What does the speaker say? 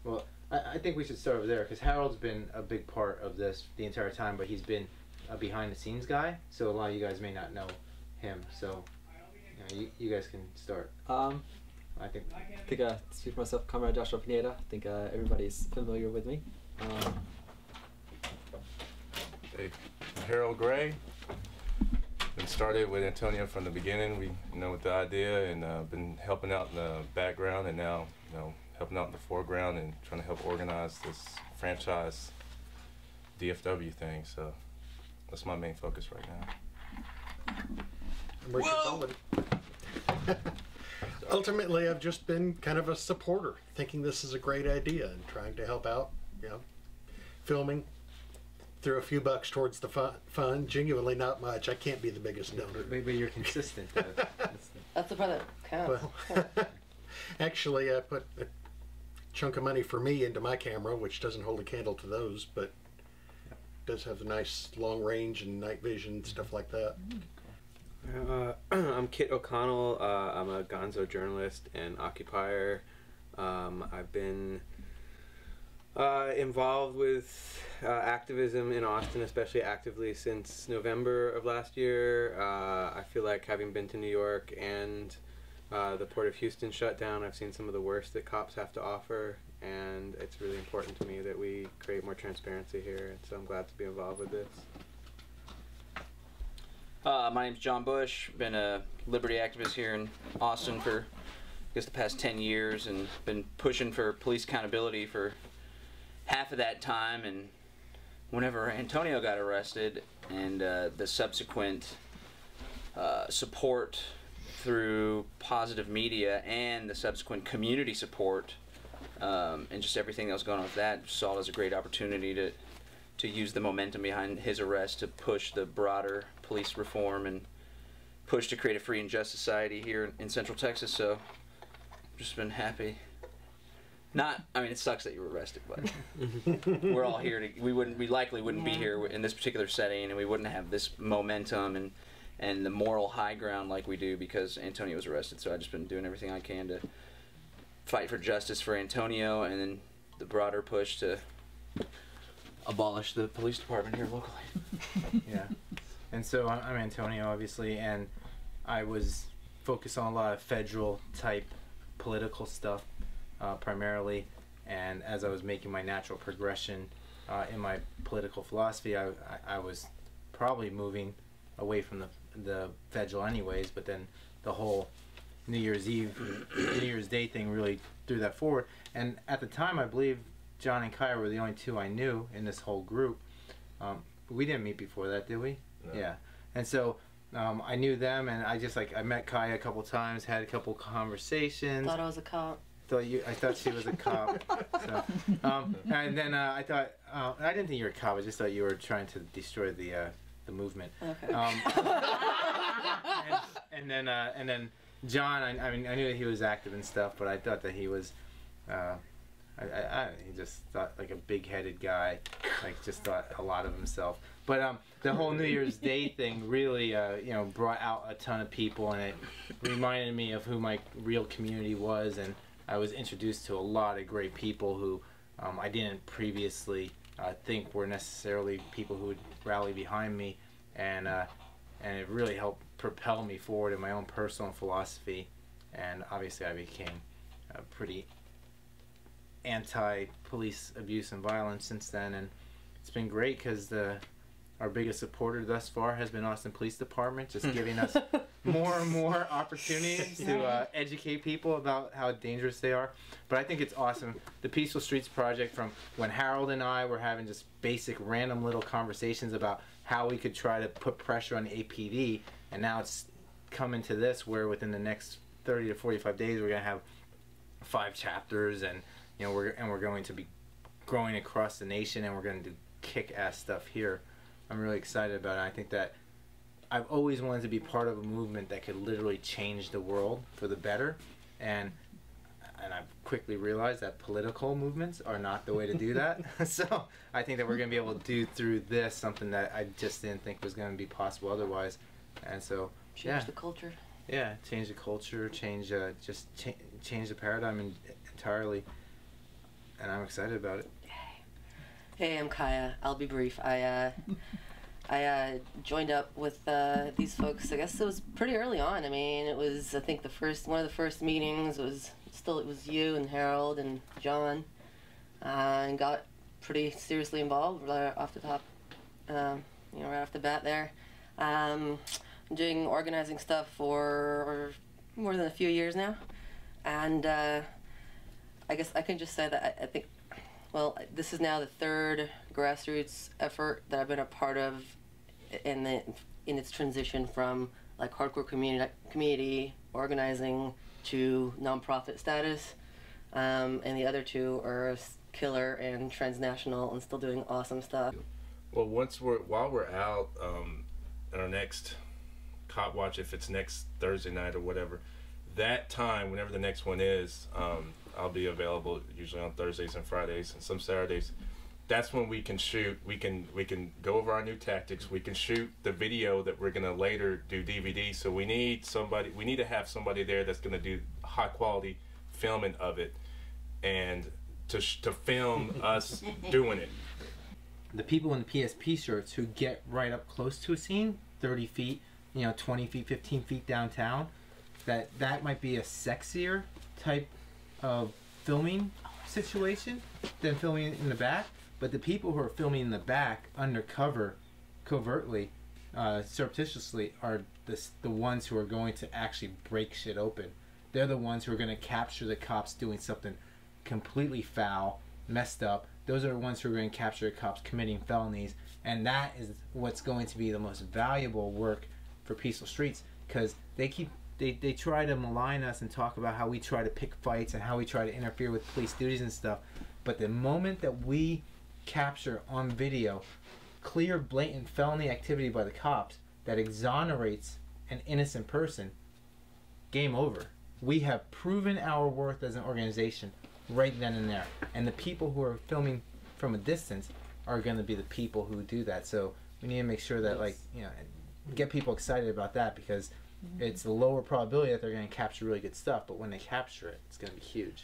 Well, I think we should start over there because Harold's been a big part of this the entire time, but he's been a behind-the-scenes guy, so a lot of you guys may not know him. So, you guys can start. I think speak for myself, Comrade Joshua Pineda. I think everybody's familiar with me. Hey, Harold Gray. Been started with Antonio from the beginning. We, with the idea, and been helping out in the background, and now, helping out in the foreground and trying to help organize this franchise DFW thing. So that's my main focus right now. Whoa! Ultimately, I've just been kind of a supporter, thinking this is a great idea and trying to help out, filming. Threw a few bucks towards the fund. Genuinely not much. I can't be the biggest donor. But you're consistent. That's the part that counts. Well, actually, I put a chunk of money for me into my camera, which doesn't hold a candle to those, but does have a nice long range and night vision, stuff like that. I'm Kit O'Connell. I'm a gonzo journalist and occupier. I've been involved with activism in Austin, especially actively since November of last year. I feel like, having been to New York and the Port of Houston shut down, I've seen some of the worst that cops have to offer, and it's really important to me that we create more transparency here, and so I'm glad to be involved with this. My name's John Bush. Been a liberty activist here in Austin for, I guess, the past 10 years, and been pushing for police accountability for half of that time. And whenever Antonio got arrested, and the subsequent support through positive media and the subsequent community support, and just everything that was going on with that, saw it as a great opportunity to use the momentum behind his arrest to push the broader police reform and push to create a free and just society here in Central Texas. So I've just been happy. I mean, it sucks that you were arrested, but we're all here we likely wouldn't be here in this particular setting, and we wouldn't have this momentum and the moral high ground like we do because Antonio was arrested. So I've just been doing everything I can to fight for justice for Antonio, and then the broader push to abolish the police department here locally. Yeah. And so I'm Antonio, obviously, and I was focused on a lot of federal type political stuff primarily, and as I was making my natural progression in my political philosophy, I was probably moving away from the federal anyways, but then the whole New Year's Day thing really threw that forward. And at the time, I believe John and Kaya were the only two I knew in this whole group. We didn't meet before that, did we? No. Yeah. And so I knew them, and I met Kaya a couple times, had a couple conversations. Thought I was a cop. I thought she was a cop. So, and then I thought I didn't think you were a cop. I just thought you were trying to destroy the movement. Okay. And then John, I mean, I knew that he was active and stuff, but I thought that he was. He just thought like a big-headed guy, like just thought a lot of himself. But the whole New Year's Day thing really, brought out a ton of people, and it reminded me of who my real community was, and I was introduced to a lot of great people who I didn't previously think were necessarily people who would rally behind me, and it really helped propel me forward in my own personal philosophy, and obviously I became pretty anti-police abuse and violence since then, and it's been great because our biggest supporter thus far has been Austin Police Department, just giving us more and more opportunities to educate people about how dangerous they are. But I think it's awesome. The Peaceful Streets Project, from when Harold and I were having just basic random little conversations about how we could try to put pressure on the APD, and now it's coming to this where within the next 30 to 45 days we're going to have 5 chapters, and we're going to be growing across the nation, and we're going to do kick-ass stuff here. I'm really excited about it. I think that I've always wanted to be part of a movement that could literally change the world for the better, and I've quickly realized that political movements are not the way to do that. So I think that we're going to be able to do through this something that I just didn't think was going to be possible otherwise. And so change the culture. Yeah, change the culture, change the paradigm entirely. I'm excited about it. Hey, I'm Kaya. I'll be brief. I joined up with these folks. I guess it was pretty early on. I mean, it was, I think, one of the first meetings was it was you and Harold and John, and got pretty seriously involved right off the top. Right off the bat there. Doing organizing stuff for more than a few years now, and I guess I can just say that I think, well, this is now the third grassroots effort that I've been a part of in its transition from like hardcore community organizing to nonprofit status, and the other two are killer and transnational and still doing awesome stuff. Well, while we're out at our next cop watch, if it's next Thursday night or whatever, that time, whenever the next one is, I'll be available usually on Thursdays and Fridays and some Saturdays. That's when we can shoot. We can go over our new tactics. We can shoot the video that we're gonna later do DVD. So we need to have somebody there that's gonna do high quality filming of it, and to film us doing it. The people in the PSP shirts who get right up close to a scene, 30 feet, 20 feet, 15 feet downtown, that might be a sexier type of filming situation than filming in the back. But the people who are filming in the back undercover, covertly, surreptitiously, are the ones who are going to actually break shit open. They're the ones who are going to capture the cops doing something completely foul, messed up. Those are the ones who are going to capture the cops committing felonies, and that is what's going to be the most valuable work for Peaceful Streets, because they try to malign us and talk about how we try to pick fights and how we try to interfere with police duties and stuff. But the moment that we capture on video clear, blatant felony activity by the cops that exonerates an innocent person, game over. We have proven our worth as an organization right then and there. And the people who are filming from a distance are going to be the people who do that. So we need to make sure that, get people excited about that, because it's a lower probability that they're going to capture really good stuff, but when they capture it, it's going to be huge.